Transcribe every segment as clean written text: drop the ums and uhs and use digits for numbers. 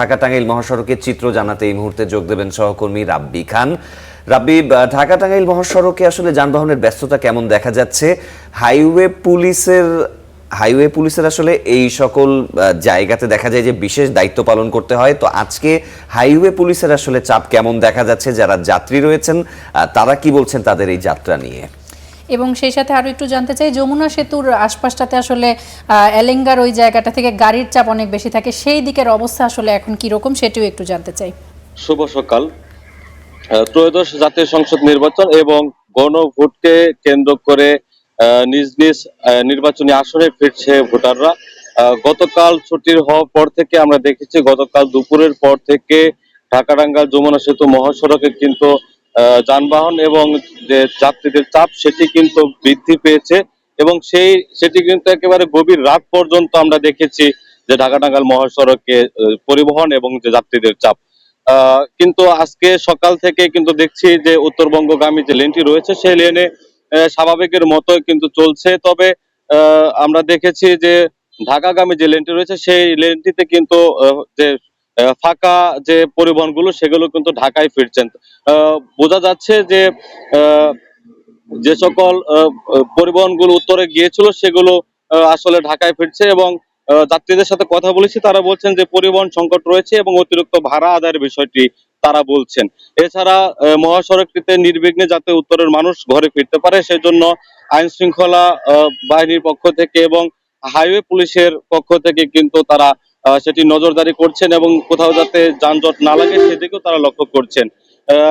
ঢাকা টাঙ্গাইল মহাসড়কের চিত্র জানাতে এই মুহূর্তে যোগ দেবেন সহকর্মী রাব্বি খান। রাব্বি, ঢাকা টাঙ্গাইল মহাসড়কে আসলে যানবাহনের ব্যস্ততা কেমন দেখা যাচ্ছে? হাইওয়ে পুলিশের আসলে এই সকল জায়গাতে দেখা যায় যে বিশেষ দায়িত্ব পালন করতে হয়, তো আজকে হাইওয়ে পুলিশের আসলে চাপ কেমন দেখা যাচ্ছে? যারা যাত্রী রয়েছেন তারা কি বলছেন তাদের এই যাত্রা নিয়ে? এবং সেই সাথে আরো একটু জানতে চাই, যমুনা সেতুর আশপাশটাতে আসলে এলেঙ্গার ওই জায়গাটা থেকে গাড়ির চাপ অনেক বেশি থাকে, সেই দিকের অবস্থা আসলে এখন কি রকম সেটিও একটু জানতে চাই। শুভ সকাল। ত্রয়োদশ জাতীয় সংসদ নির্বাচন এবং গণভোটকে কেন্দ্র করে নিজ নিজ নির্বাচনী আসনে ফিরছে ভোটাররা। গতকাল ছুটির হওয়ার পর থেকে আমরা দেখেছি, গতকাল দুপুরের পর থেকে ঢাকা টাঙ্গাইল যমুনা সেতু মহাসড়কে কিন্তু যানবাহন এবং যে যাত্রীদের চাপ সেটি কিন্তু বৃদ্ধি পেয়েছে এবং সেটি কিন্তু একেবারে গভীর রাত পর্যন্ত আমরা দেখেছি যে ঢাকা টাঙ্গাইল মহাসড়কে পরিবহন এবং যে যাত্রীদের চাপ। কিন্তু আজকে সকাল থেকে কিন্তু দেখছি যে উত্তরবঙ্গগামী যে লেনটি রয়েছে সেই লেনে স্বাভাবিকের মতো কিন্তু চলছে। তবে আমরা দেখেছি যে ঢাকাগামী যে লেনটি রয়েছে সেই লেনটিতে কিন্তু যে ফাঁকা যে পরিবহনগুলো সেগুলো কিন্তু ঢাকায় ফিরছেন। বোঝা যাচ্ছে যে যে সকল পরিবহনগুলো উত্তরে গিয়েছিল সেগুলো আসলে ঢাকায় ফিরছে এবং যাত্রীদের সাথে কথা বলেছি, তারা বলছেন যে পরিবহন সংকট রয়েছে এবং অতিরিক্ত ভাড়া আদায়ের বিষয়টি তারা বলছেন। এছাড়া মহাসড়কটিতে নির্বিঘ্নে যাতে উত্তরের মানুষ ঘরে ফিরতে পারে সেজন্য আইন শৃঙ্খলা বাহিনীর পক্ষ থেকে এবং হাইওয়ে পুলিশের পক্ষ থেকে কিন্তু তারা সেটি নজরদারি করছেন এবং কোথাও যাতে যানজট না লাগে সেদিকেও তারা লক্ষ্য করছেন।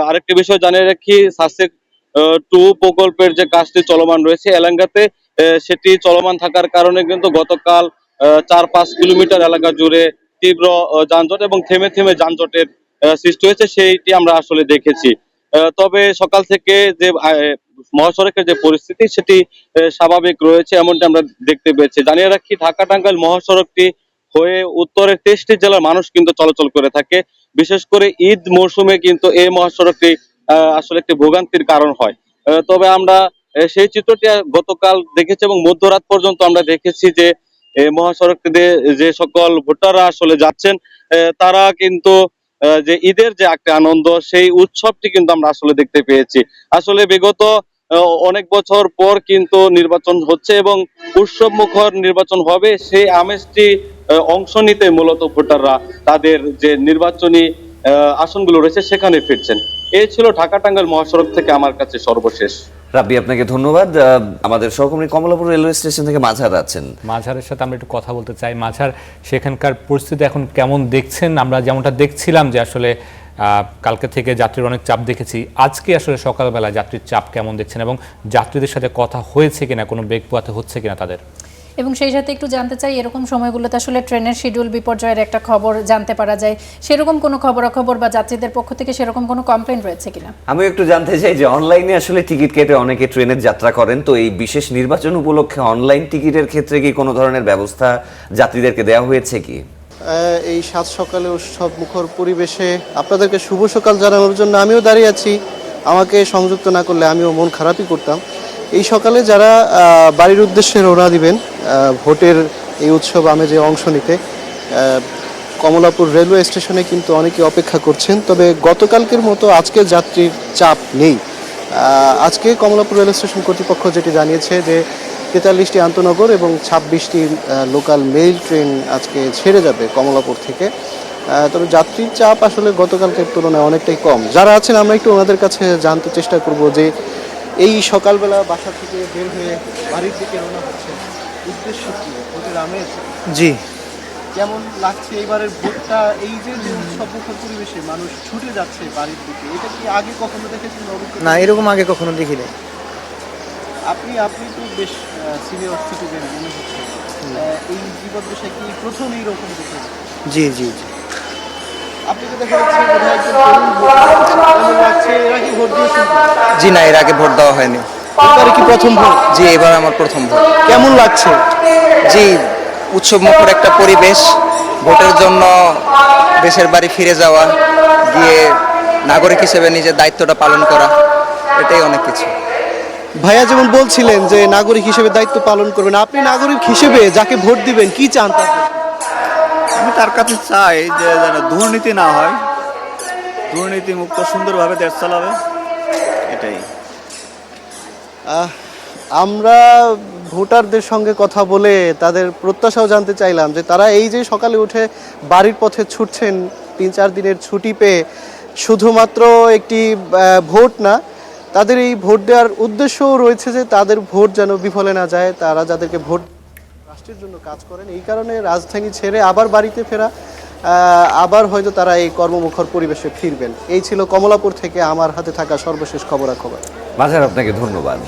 আরেকটি বিষয় জানিয়ে রাখি, সাসেক 2 প্রকল্পের যে কাজটি চলমান রয়েছে এলাঙ্গাতে, সেটি চলমান থাকার কারণে কিন্তু গতকাল 4-5 কিলোমিটার এলাকা জুড়ে তীব্র যানজট এবং থেমে থেমে যানজটের সৃষ্টি হয়েছে, সেইটি আমরা আসলে দেখেছি। তবে সকাল থেকে যে মহাসড়কের যে পরিস্থিতি সেটি স্বাভাবিক রয়েছে এমনটি আমরা দেখতে পেয়েছি। জানিয়ে রাখি, ঢাকা টাঙ্গাইল মহাসড়কটি হয়ে উত্তরের 23টি জেলার মানুষ কিন্তু চলাচল করে থাকে। বিশেষ করে ঈদ মৌসুমে কিন্তু এই মহাসড়কটি আসলে একটি ভোগান্তির কারণ হয়। তবে আমরা সেই চিত্রটি গতকাল দেখেছি এবং মধ্যরাত পর্যন্ত আমরা দেখেছি যে মহাসড়কটিতে যে সকল ভোটাররা আসলে যাচ্ছেন তারা কিন্তু যে ঈদের যে একটা আনন্দ সেই উৎসবটি কিন্তু আমরা আসলে দেখতে পেয়েছি। আসলে বিগত অনেক বছর পর কিন্তু নির্বাচন হচ্ছে এবং উৎসব মুখর নির্বাচন হবে, সেই আমেজটি অংশ নিতে মূলত ভোটাররা তাদের যে নির্বাচনী আসনগুলো রয়েছে সেখানে ফিরছেন। এই ছিল ঢাকা টাঙ্গাইল মহাসড়ক থেকে আমার কাছে সর্বশেষ। রাব্বি, আপনাকে ধন্যবাদ। আমাদের সহকর্মী কমলাপুর রেলওয়ে স্টেশন থেকে মাঝার আছেন। মাঝারের সাথে আমরা একটু কথা বলতে চাই। মাঝার, সেখানকার পরিস্থিতি এখন কেমন দেখছেন? আমরা যেমনটা দেখছিলাম যে আসলে কালকে থেকে যাত্রীর অনেক চাপ দেখেছি, আজকে আসলে সকালবেলা যাত্রীর চাপ কেমন দেখছেন এবং যাত্রীদের সাথে কথা হয়েছে কিনা, কোনো বেগ পোয়াতে হচ্ছে কিনা তাদের? এবং সেই সাথে একটু জানতে চাই, এরকম সময়গুলোতে আসলে ট্রেনের শিডিউল বিপর্যয়ের একটা খবর জানতে পারা যায়, সেরকম কোনো খবরাখবর বা যাত্রীদের পক্ষ থেকে সেরকম কোনো কমপ্লেইন রয়েছে কিনা? আমি একটু জানতে চাই যে অনলাইনে আসলে টিকিট কেটে অনেকে ট্রেনের যাত্রা করেন, তো এই বিশেষ নির্বাচন উপলক্ষে অনলাইন টিকিটের ক্ষেত্রে কি কোনো ধরনের ব্যবস্থা যাত্রীদেরকে দেওয়া হয়েছে কি? এই সাত সকালে উৎসব মুখর পরিবেশে আপনাদেরকে শুভ সকাল জানানোর জন্য আমিও দাঁড়িয়ে আছি। আমাকে সংযুক্ত না করলে আমিও মন খারাপই করতাম। এই সকালে যারা বাড়ির উদ্দেশ্যে রওনা দিবেন ভোটের এই উৎসব আমেজে অংশ নিতে, কমলাপুর রেলওয়ে স্টেশনে কিন্তু অনেকে অপেক্ষা করছেন। তবে গতকালকের মতো আজকে যাত্রীর চাপ নেই। আজকে কমলাপুর রেলওয়ে স্টেশন কর্তৃপক্ষ যেটি জানিয়েছে যে 43টি আন্তনগর এবং 26টি লোকাল মেইল ট্রেন আজকে ছেড়ে যাবে কমলাপুর থেকে। তবে যাত্রীর চাপ আসলে গতকালকের তুলনায় অনেকটাই কম। যারা আছেন আমরা একটু ওনাদের কাছে জানতে চেষ্টা করব যে এই সকালবেলা বাসা থেকে বের হয়ে বাড়ির দিকে রওনা হচ্ছে, উদ্দেশ্য কি, ভোটের আমেজ? জি, কেমন লাগছে এইবারের ভোটটা? এই যে উৎসব মুখর পরিবেশে মানুষ ছুটে যাচ্ছে বাড়ির দিকে, এটা কি আগে কখনো দেখেছেন? না, এরকম আগে কখনো দেখিনি। আপনি তো বেশ সিনিয়র সিটিজেন মনে হচ্ছে, এই জীবদ্দশায় কি প্রথম এইরকম দেখেছেন? জি জি জি আপনি তো দেখা যাচ্ছে বোধহয় একজন তরুণ ভোটার। কেমন লাগছে? এর আগে ভোট দিয়েছেন? জি না, এর আগে ভোট দেওয়া হয়নি। এবারে কি প্রথম ভোট? জি, এবার আমার প্রথম ভোট। কেমন লাগছে? জি, উৎসব মুখর একটা পরিবেশ, ভোটের জন্য দেশের বাড়ি ফিরে যাওয়া, গিয়ে নাগরিক হিসেবে নিজের দায়িত্বটা পালন করা, এটাই অনেক কিছু। ভাইয়া যেমন বলছিলেন যে নাগরিক হিসেবে দায়িত্ব পালন করবেন, আপনি নাগরিক হিসেবে যাকে ভোট দিবেন কি চান? আমি তার কাছে চাই যে যেন দুর্নীতি না হয়, দুর্নীতি মুক্ত সুন্দরভাবে দেশ চালাবে, এটাই। আমরা ভোটারদের সঙ্গে কথা বলে তাদের প্রত্যাশাও জানতে চাইলাম যে তারা এই যে সকালে উঠে বাড়ির পথে ছুটছেন 3-4 দিনের ছুটি পেয়ে, শুধুমাত্র একটি ভোট না, তাদের এই ভোট দেওয়ার উদ্দেশ্যও রয়েছে যে তাদের ভোট যেন বিফলে না যায়, তারা যাদেরকে ভোট রাষ্ট্রের জন্য কাজ করেন, এই কারণে রাজধানী ছেড়ে আবার বাড়িতে ফেরা, আবার হয়তো তারা এই কর্মমুখর পরিবেশে ফিরবেন। এই ছিল কমলাপুর থেকে আমার হাতে থাকা সর্বশেষ খবরাখবর। মাঝার আপনাকে ধন্যবাদ।